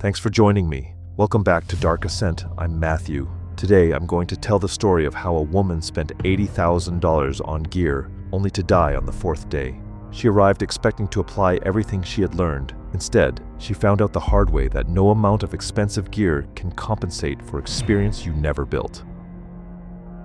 Thanks for joining me. Welcome back to Dark Ascent. I'm Matthew. Today, I'm going to tell the story of how a woman spent $80,000 on gear only to die on the fourth day. She arrived expecting to apply everything she had learned. Instead, she found out the hard way that no amount of expensive gear can compensate for experience you never built.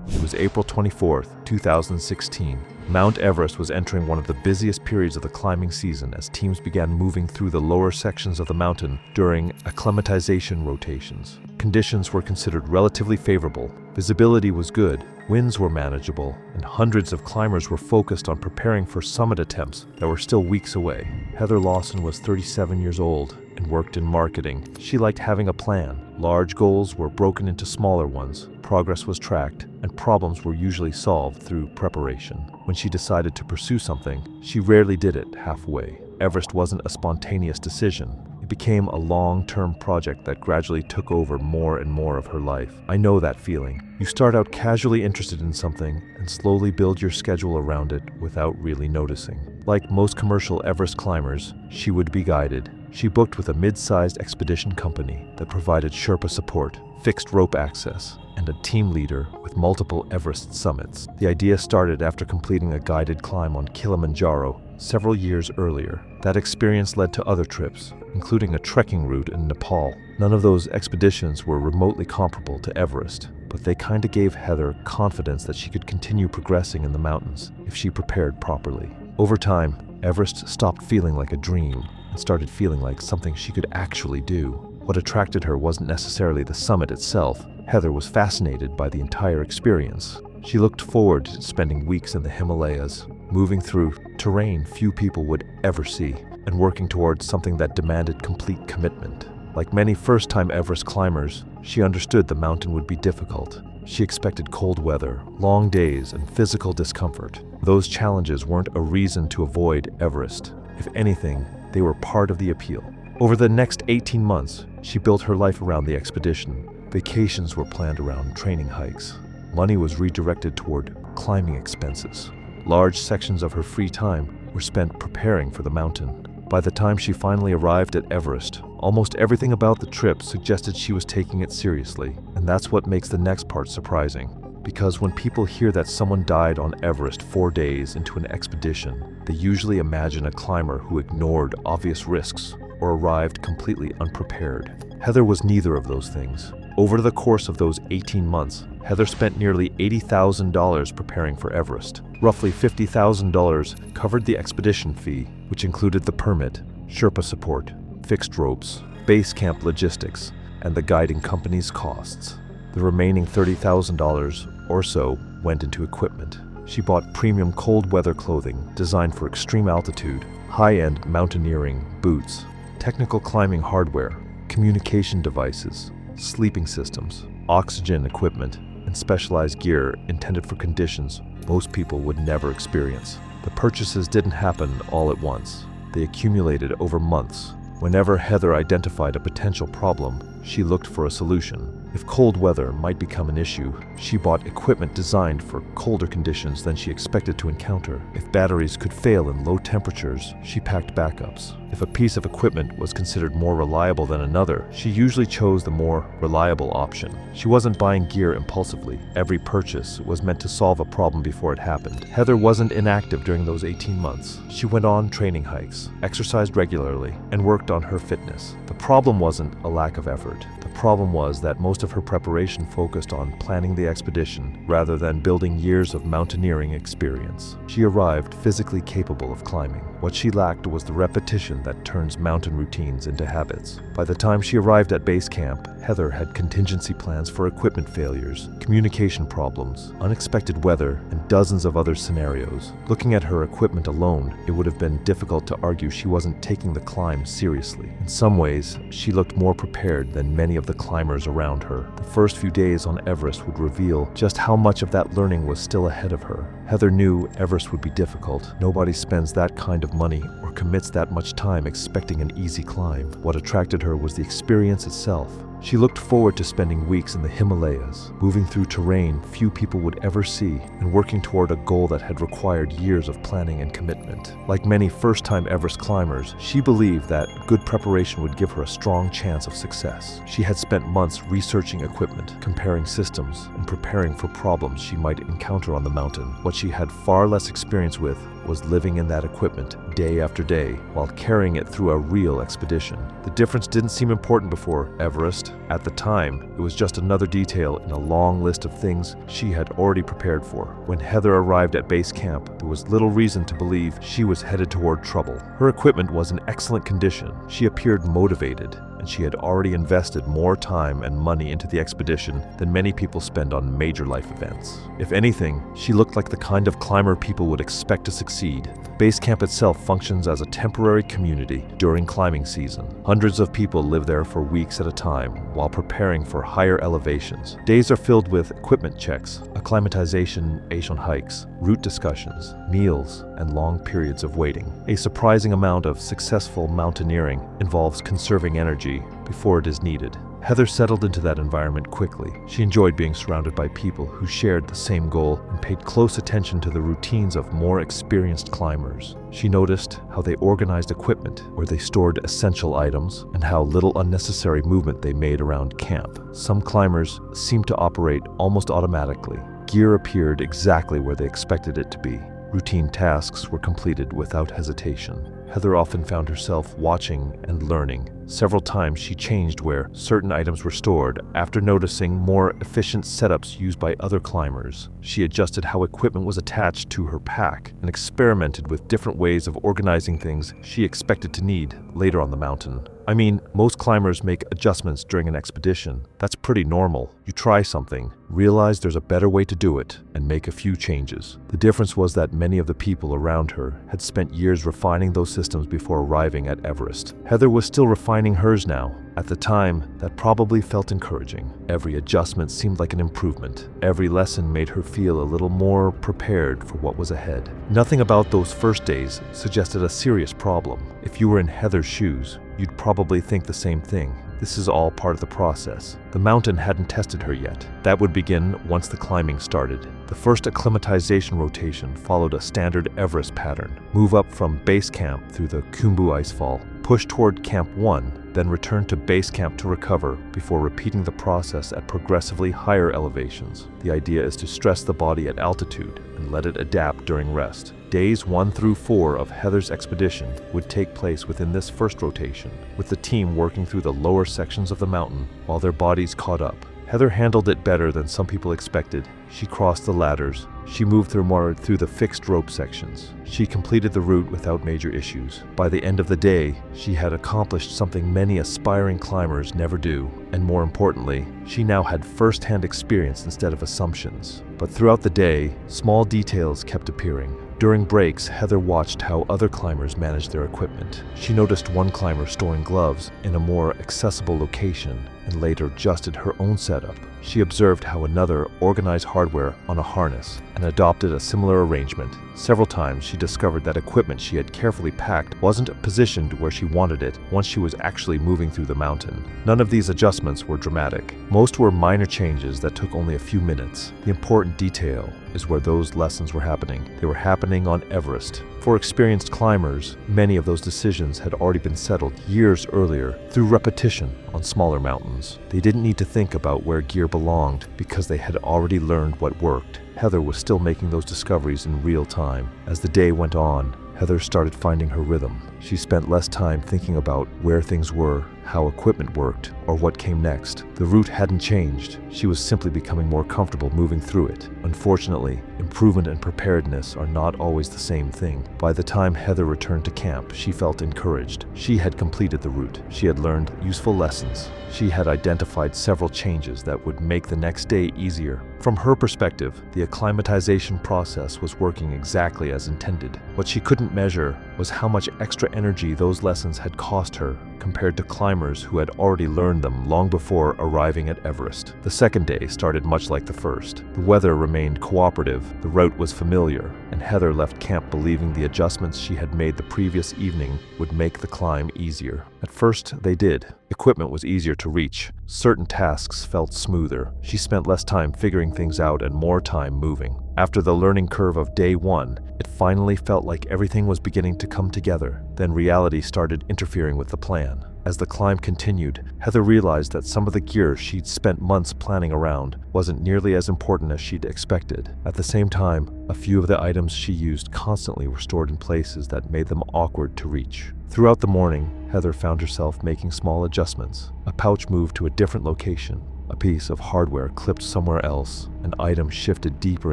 It was April 24th, 2016. Mount Everest was entering one of the busiest periods of the climbing season as teams began moving through the lower sections of the mountain during acclimatization rotations. Conditions were considered relatively favorable, visibility was good, winds were manageable, and hundreds of climbers were focused on preparing for summit attempts that were still weeks away. Heather Lawson was 37 years old and worked in marketing. She liked having a plan. Large goals were broken into smaller ones, progress was tracked, and problems were usually solved through preparation. When she decided to pursue something, she rarely did it halfway. Everest wasn't a spontaneous decision. It became a long-term project that gradually took over more and more of her life. I know that feeling. You start out casually interested in something and slowly build your schedule around it without really noticing. Like most commercial Everest climbers, she would be guided. She booked with a mid-sized expedition company that provided Sherpa support, fixed rope access, and a team leader with multiple Everest summits. The idea started after completing a guided climb on Kilimanjaro several years earlier. That experience led to other trips, including a trekking route in Nepal. None of those expeditions were remotely comparable to Everest, but they kinda gave Heather confidence that she could continue progressing in the mountains if she prepared properly. Over time, Everest stopped feeling like a dream and started feeling like something she could actually do. What attracted her wasn't necessarily the summit itself. Heather was fascinated by the entire experience. She looked forward to spending weeks in the Himalayas, moving through terrain few people would ever see, and working towards something that demanded complete commitment. Like many first-time Everest climbers, she understood the mountain would be difficult. She expected cold weather, long days, and physical discomfort. Those challenges weren't a reason to avoid Everest. If anything, they were part of the appeal. Over the next 18 months, she built her life around the expedition. Vacations were planned around training hikes. Money was redirected toward climbing expenses. Large sections of her free time were spent preparing for the mountain. By the time she finally arrived at Everest, almost everything about the trip suggested she was taking it seriously. And that's what makes the next part surprising. Because when people hear that someone died on Everest 4 days into an expedition, they usually imagine a climber who ignored obvious risks or arrived completely unprepared. Heather was neither of those things. Over the course of those 18 months, Heather spent nearly $80,000 preparing for Everest. Roughly $50,000 covered the expedition fee, which included the permit, Sherpa support, fixed ropes, base camp logistics, and the guiding company's costs. The remaining $30,000 or so went into equipment. She bought premium cold weather clothing designed for extreme altitude, high-end mountaineering boots, technical climbing hardware, communication devices, sleeping systems, oxygen equipment, and specialized gear intended for conditions most people would never experience. The purchases didn't happen all at once. They accumulated over months. Whenever Heather identified a potential problem, she looked for a solution. If cold weather might become an issue, she bought equipment designed for colder conditions than she expected to encounter. If batteries could fail in low temperatures, she packed backups. If a piece of equipment was considered more reliable than another, she usually chose the more reliable option. She wasn't buying gear impulsively. Every purchase was meant to solve a problem before it happened. Heather wasn't inactive during those 18 months. She went on training hikes, exercised regularly, and worked on her fitness. The problem wasn't a lack of effort. The problem was that most of her preparation focused on planning the expedition rather than building years of mountaineering experience. She arrived physically capable of climbing. What she lacked was the repetition that turns mountain routines into habits. By the time she arrived at base camp, Heather had contingency plans for equipment failures, communication problems, unexpected weather, and dozens of other scenarios. Looking at her equipment alone, it would have been difficult to argue she wasn't taking the climb seriously. In some ways, she looked more prepared than many of the climbers around her. The first few days on Everest would reveal just how much of that learning was still ahead of her. Heather knew Everest would be difficult. Nobody spends that kind of money or commits that much time expecting an easy climb. What attracted her was the experience itself. She looked forward to spending weeks in the Himalayas, moving through terrain few people would ever see, and working toward a goal that had required years of planning and commitment. Like many first-time Everest climbers, she believed that good preparation would give her a strong chance of success. She had spent months researching equipment, comparing systems, and preparing for problems she might encounter on the mountain. What she had far less experience with was living in that equipment day after day while carrying it through a real expedition. The difference didn't seem important before Everest. At the time, it was just another detail in a long list of things she had already prepared for. When Heather arrived at base camp, there was little reason to believe she was headed toward trouble. Her equipment was in excellent condition. She appeared motivated, and she had already invested more time and money into the expedition than many people spend on major life events. If anything, she looked like the kind of climber people would expect to succeed. Base camp itself functions as a temporary community during climbing season. Hundreds of people live there for weeks at a time while preparing for higher elevations. Days are filled with equipment checks, acclimatization on hikes, route discussions, meals, and long periods of waiting. A surprising amount of successful mountaineering involves conserving energy before it is needed. Heather settled into that environment quickly. She enjoyed being surrounded by people who shared the same goal and paid close attention to the routines of more experienced climbers. She noticed how they organized equipment, where they stored essential items, and how little unnecessary movement they made around camp. Some climbers seemed to operate almost automatically. Gear appeared exactly where they expected it to be. Routine tasks were completed without hesitation. Heather often found herself watching and learning. Several times she changed where certain items were stored after noticing more efficient setups used by other climbers. She adjusted how equipment was attached to her pack and experimented with different ways of organizing things she expected to need later on the mountain. I mean, most climbers make adjustments during an expedition. That's pretty normal. You try something, realize there's a better way to do it, and make a few changes. The difference was that many of the people around her had spent years refining those systems before arriving at Everest. Heather was still refining hers now. At the time, that probably felt encouraging. Every adjustment seemed like an improvement. Every lesson made her feel a little more prepared for what was ahead. Nothing about those first days suggested a serious problem. If you were in Heather's shoes, you'd probably think the same thing. This is all part of the process. The mountain hadn't tested her yet. That would begin once the climbing started. The first acclimatization rotation followed a standard Everest pattern. Move up from base camp through the Khumbu Icefall, push toward Camp 1, then return to base camp to recover before repeating the process at progressively higher elevations. The idea is to stress the body at altitude and let it adapt during rest. Days 1 through 4 of Heather's expedition would take place within this first rotation, with the team working through the lower sections of the mountain while their bodies caught up. Heather handled it better than some people expected. She crossed the ladders. She moved through the fixed rope sections. She completed the route without major issues. By the end of the day, she had accomplished something many aspiring climbers never do. And more importantly, she now had first-hand experience instead of assumptions. But throughout the day, small details kept appearing. During breaks, Heather watched how other climbers managed their equipment. She noticed one climber storing gloves in a more accessible location and later adjusted her own setup. She observed how another organized hardware on a harness and adopted a similar arrangement. Several times she discovered that equipment she had carefully packed wasn't positioned where she wanted it once she was actually moving through the mountain. None of these adjustments were dramatic. Most were minor changes that took only a few minutes. The important detail is where those lessons were happening. They were happening on Everest. For experienced climbers, many of those decisions had already been settled years earlier through repetition on smaller mountains. They didn't need to think about where gear belonged because they had already learned what worked. Heather was still making those discoveries in real time. As the day went on, Heather started finding her rhythm. She spent less time thinking about where things were, how equipment worked, or what came next. The route hadn't changed. She was simply becoming more comfortable moving through it. Unfortunately, improvement and preparedness are not always the same thing. By the time Heather returned to camp, she felt encouraged. She had completed the route. She had learned useful lessons. She had identified several changes that would make the next day easier. From her perspective, the acclimatization process was working exactly as intended. What she couldn't measure was how much extra energy those lessons had cost her compared to climbers who had already learned them long before arriving at Everest. The second day started much like the first. The weather remained cooperative, the route was familiar, and Heather left camp believing the adjustments she had made the previous evening would make the climb easier. At first, they did. Equipment was easier to reach. Certain tasks felt smoother. She spent less time figuring things out and more time moving. After the learning curve of day one, it finally felt like everything was beginning to come together. Then reality started interfering with the plan. As the climb continued, Heather realized that some of the gear she'd spent months planning around wasn't nearly as important as she'd expected. At the same time, a few of the items she used constantly were stored in places that made them awkward to reach. Throughout the morning, Heather found herself making small adjustments. A pouch moved to a different location. A piece of hardware clipped somewhere else. An item shifted deeper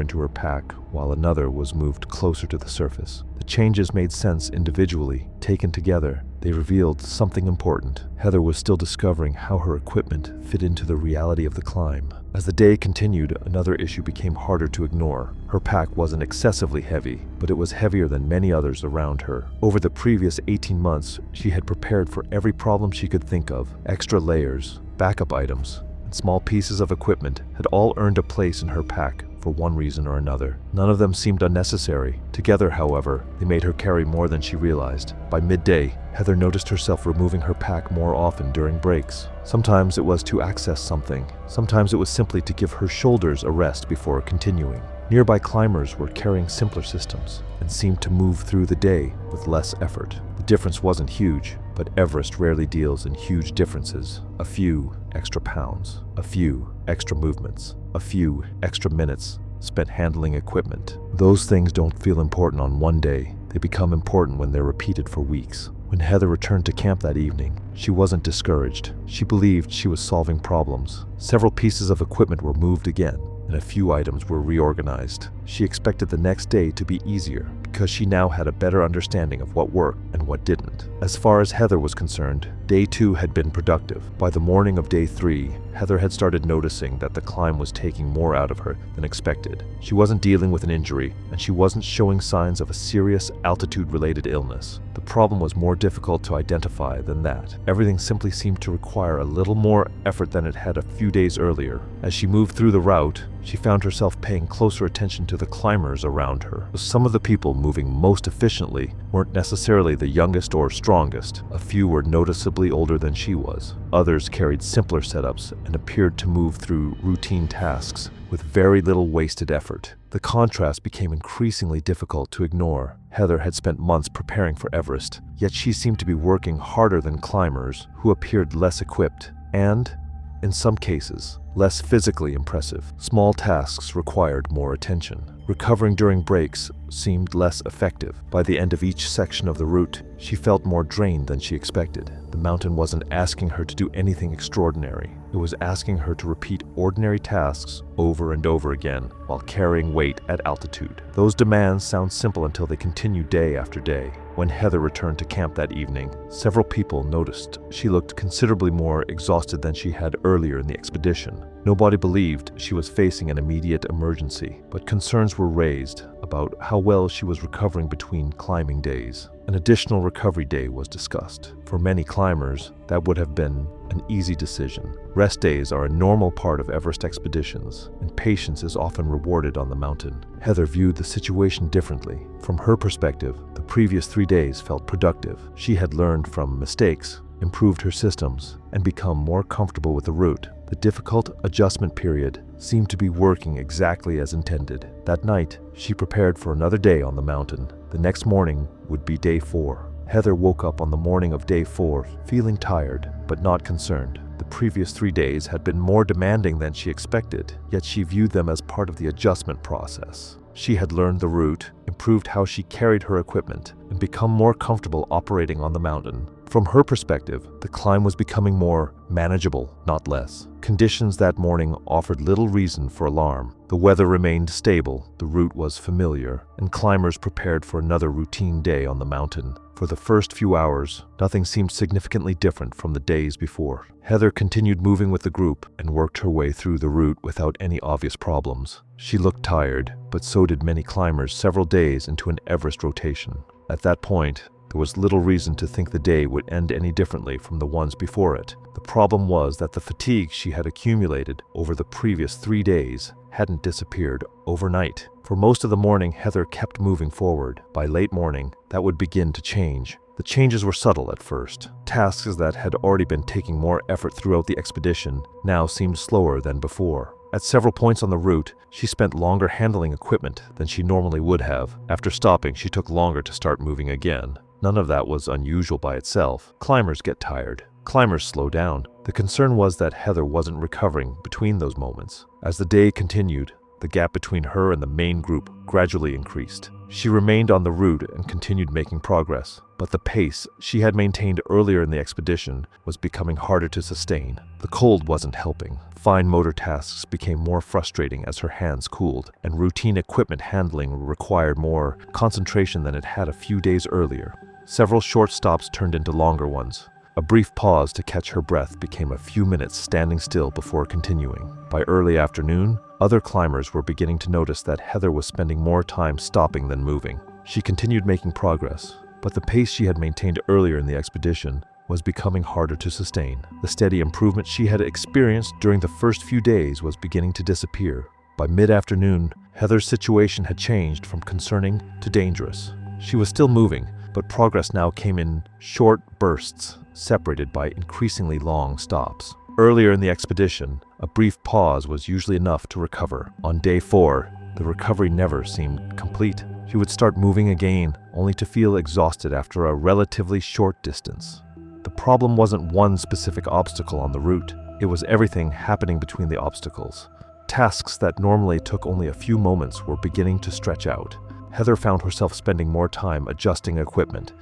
into her pack, while another was moved closer to the surface. The changes made sense individually. Taken together, they revealed something important. Heather was still discovering how her equipment fit into the reality of the climb. As the day continued, another issue became harder to ignore. Her pack wasn't excessively heavy, but it was heavier than many others around her. Over the previous 18 months, she had prepared for every problem she could think of. Extra layers, backup items, small pieces of equipment had all earned a place in her pack for one reason or another. None of them seemed unnecessary. Together, however, they made her carry more than she realized. By midday, Heather noticed herself removing her pack more often during breaks. Sometimes it was to access something. Sometimes it was simply to give her shoulders a rest before continuing. Nearby climbers were carrying simpler systems and seemed to move through the day with less effort. The difference wasn't huge, but Everest rarely deals in huge differences. A few extra pounds, a few extra movements, a few extra minutes spent handling equipment. Those things don't feel important on one day. They become important when they're repeated for weeks. When Heather returned to camp that evening, she wasn't discouraged. She believed she was solving problems. Several pieces of equipment were moved again, and a few items were reorganized. She expected the next day to be easier because she now had a better understanding of what worked and what didn't. As far as Heather was concerned, day 2 had been productive. By the morning of day 3, Heather had started noticing that the climb was taking more out of her than expected. She wasn't dealing with an injury, and she wasn't showing signs of a serious altitude-related illness. The problem was more difficult to identify than that. Everything simply seemed to require a little more effort than it had a few days earlier. As she moved through the route, she found herself paying closer attention to the climbers around her. Some of the people moving most efficiently weren't necessarily the youngest or strongest. A few were noticeably older than she was. Others carried simpler setups and appeared to move through routine tasks with very little wasted effort. The contrast became increasingly difficult to ignore. Heather had spent months preparing for Everest, yet she seemed to be working harder than climbers who appeared less equipped and, in some cases, less physically impressive. Small tasks required more attention. Recovering during breaks seemed less effective. By the end of each section of the route, she felt more drained than she expected. The mountain wasn't asking her to do anything extraordinary. It was asking her to repeat ordinary tasks over and over again while carrying weight at altitude. Those demands sound simple until they continue day after day. When Heather returned to camp that evening, several people noticed she looked considerably more exhausted than she had earlier in the expedition. Nobody believed she was facing an immediate emergency, but concerns were raised about how well she was recovering between climbing days. An additional recovery day was discussed. For many climbers, that would have been an easy decision. Rest days are a normal part of Everest expeditions, and patience is often rewarded on the mountain. Heather viewed the situation differently. From her perspective, the previous 3 days felt productive. She had learned from mistakes, improved her systems, and become more comfortable with the route. The difficult adjustment period seemed to be working exactly as intended. That night, she prepared for another day on the mountain. The next morning would be day 4. Heather woke up on the morning of day 4 feeling tired, but not concerned. The previous 3 days had been more demanding than she expected, yet she viewed them as part of the adjustment process. She had learned the route, improved how she carried her equipment, and become more comfortable operating on the mountain. From her perspective, the climb was becoming more manageable, not less. Conditions that morning offered little reason for alarm. The weather remained stable, the route was familiar, and climbers prepared for another routine day on the mountain. For the first few hours, nothing seemed significantly different from the days before. Heather continued moving with the group and worked her way through the route without any obvious problems. She looked tired, but so did many climbers several days into an Everest rotation. At that point, the There was little reason to think the day would end any differently from the ones before it. The problem was that the fatigue she had accumulated over the previous 3 days hadn't disappeared overnight. For most of the morning, Heather kept moving forward. By late morning, that would begin to change. The changes were subtle at first. Tasks that had already been taking more effort throughout the expedition now seemed slower than before. At several points on the route, she spent longer handling equipment than she normally would have. After stopping, she took longer to start moving again. None of that was unusual by itself. Climbers get tired. Climbers slow down. The concern was that Heather wasn't recovering between those moments. As the day continued, the gap between her and the main group gradually increased. She remained on the route and continued making progress, but the pace she had maintained earlier in the expedition was becoming harder to sustain. The cold wasn't helping. Fine motor tasks became more frustrating as her hands cooled, and routine equipment handling required more concentration than it had a few days earlier. Several short stops turned into longer ones. A brief pause to catch her breath became a few minutes standing still before continuing. By early afternoon, other climbers were beginning to notice that Heather was spending more time stopping than moving. She continued making progress, but the pace she had maintained earlier in the expedition was becoming harder to sustain. The steady improvement she had experienced during the first few days was beginning to disappear. By mid-afternoon, Heather's situation had changed from concerning to dangerous. She was still moving, but progress now came in short bursts, separated by increasingly long stops. Earlier in the expedition, a brief pause was usually enough to recover. On day 4, the recovery never seemed complete. She would start moving again, only to feel exhausted after a relatively short distance. The problem wasn't one specific obstacle on the route. It was everything happening between the obstacles. Tasks that normally took only a few moments were beginning to stretch out. Heather found herself spending more time adjusting equipment,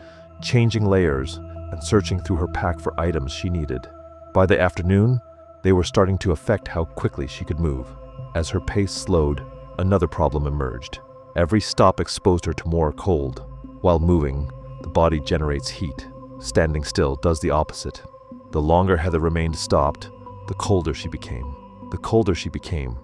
changing layers, and searching through her pack for items she needed. By the afternoon, they were starting to affect how quickly she could move. As her pace slowed, another problem emerged. Every stop exposed her to more cold. While moving, the body generates heat. Standing still does the opposite. The longer Heather remained stopped, the colder she became. The colder she became,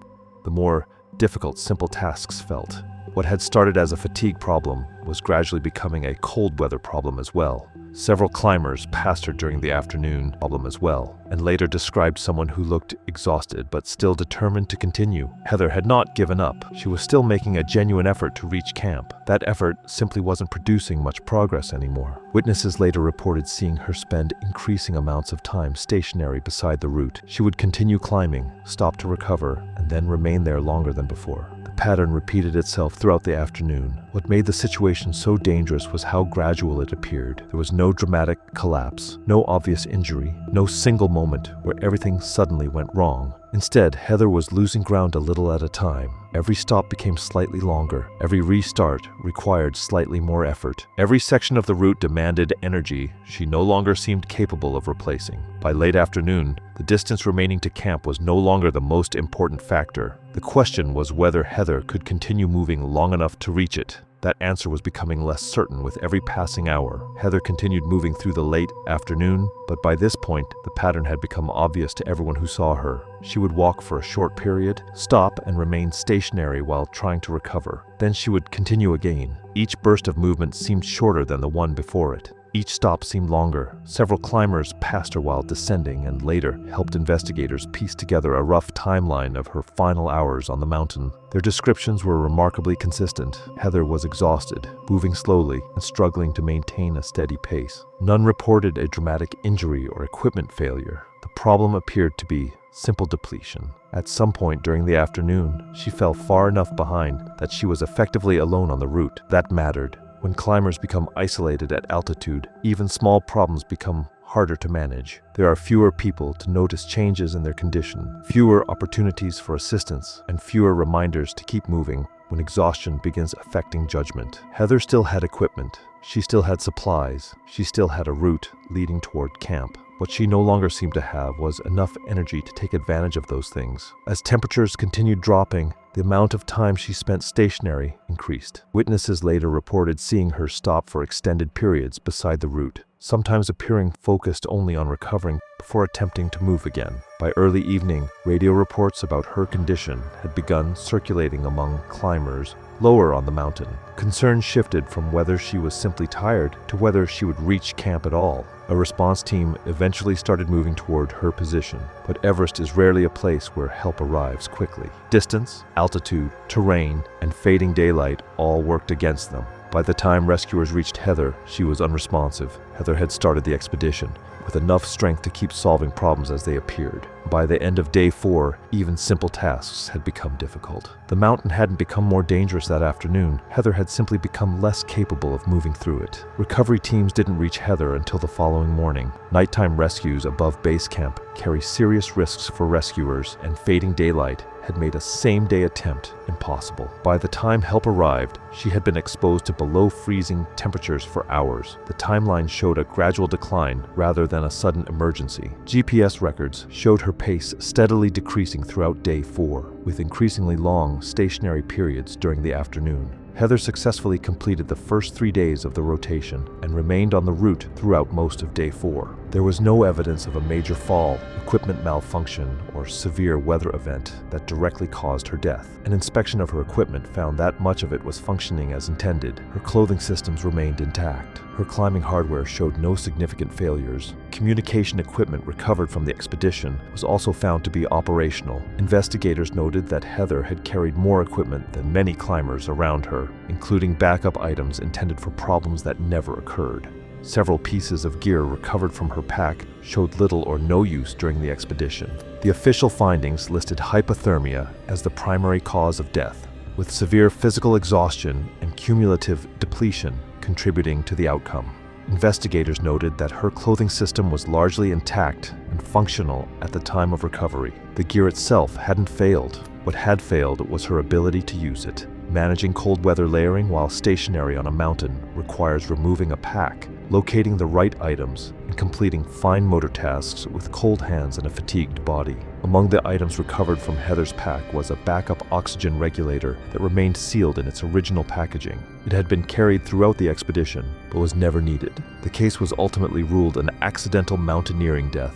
the more difficult simple tasks felt. What had started as a fatigue problem was gradually becoming a cold weather problem as well. Several climbers passed her during the afternoon problem as well, and later described someone who looked exhausted but still determined to continue. Heather had not given up. She was still making a genuine effort to reach camp. That effort simply wasn't producing much progress anymore. Witnesses later reported seeing her spend increasing amounts of time stationary beside the route. She would continue climbing, stop to recover, and then remain there longer than before. Pattern repeated itself throughout the afternoon. What made the situation so dangerous was how gradual it appeared. There was no dramatic collapse, no obvious injury, no single moment where everything suddenly went wrong. Instead, Heather was losing ground a little at a time. Every stop became slightly longer. Every restart required slightly more effort. Every section of the route demanded energy she no longer seemed capable of replacing. By late afternoon, the distance remaining to camp was no longer the most important factor. The question was whether Heather could continue moving long enough to reach it. That answer was becoming less certain with every passing hour. Heather continued moving through the late afternoon, but by this point, the pattern had become obvious to everyone who saw her. She would walk for a short period, stop and remain stationary while trying to recover. Then she would continue again. Each burst of movement seemed shorter than the one before it. Each stop seemed longer. Several climbers passed her while descending and later helped investigators piece together a rough timeline of her final hours on the mountain. Their descriptions were remarkably consistent. Heather was exhausted, moving slowly, and struggling to maintain a steady pace. None reported a dramatic injury or equipment failure. The problem appeared to be simple depletion. At some point during the afternoon, she fell far enough behind that she was effectively alone on the route. That mattered. When climbers become isolated at altitude, even small problems become harder to manage. There are fewer people to notice changes in their condition, fewer opportunities for assistance, and fewer reminders to keep moving when exhaustion begins affecting judgment. Heather still had equipment. She still had supplies. She still had a route leading toward camp. What she no longer seemed to have was enough energy to take advantage of those things. As temperatures continued dropping, the amount of time she spent stationary increased. Witnesses later reported seeing her stop for extended periods beside the route. sometimes appearing focused only on recovering before attempting to move again. By early evening, radio reports about her condition had begun circulating among climbers lower on the mountain. Concerns shifted from whether she was simply tired to whether she would reach camp at all. A response team eventually started moving toward her position, but Everest is rarely a place where help arrives quickly. Distance, altitude, terrain, and fading daylight all worked against them. By the time rescuers reached Heather, she was unresponsive. Heather had started the expedition with enough strength to keep solving problems as they appeared. By the end of day 4, even simple tasks had become difficult. The mountain hadn't become more dangerous that afternoon. Heather had simply become less capable of moving through it. Recovery teams didn't reach Heather until the following morning. Nighttime rescues above base camp carry serious risks for rescuers, and fading daylight had made a same-day attempt impossible. By the time help arrived, she had been exposed to below freezing temperatures for hours. The timeline showed a gradual decline rather than a sudden emergency. GPS records showed her pace steadily decreasing throughout day 4, with increasingly long stationary periods during the afternoon. Heather successfully completed the first 3 days of the rotation and remained on the route throughout most of day 4. There was no evidence of a major fall, equipment malfunction, or severe weather event that directly caused her death. An inspection of her equipment found that much of it was functioning as intended. Her clothing systems remained intact. Her climbing hardware showed no significant failures. Communication equipment recovered from the expedition was also found to be operational. Investigators noted that Heather had carried more equipment than many climbers around her, including backup items intended for problems that never occurred. Several pieces of gear recovered from her pack showed little or no use during the expedition. The official findings listed hypothermia as the primary cause of death, with severe physical exhaustion and cumulative depletion contributing to the outcome. Investigators noted that her clothing system was largely intact and functional at the time of recovery. The gear itself hadn't failed. What had failed was her ability to use it. Managing cold weather layering while stationary on a mountain requires removing a pack, locating the right items, and completing fine motor tasks with cold hands and a fatigued body. Among the items recovered from Heather's pack was a backup oxygen regulator that remained sealed in its original packaging. It had been carried throughout the expedition, but was never needed. The case was ultimately ruled an accidental mountaineering death.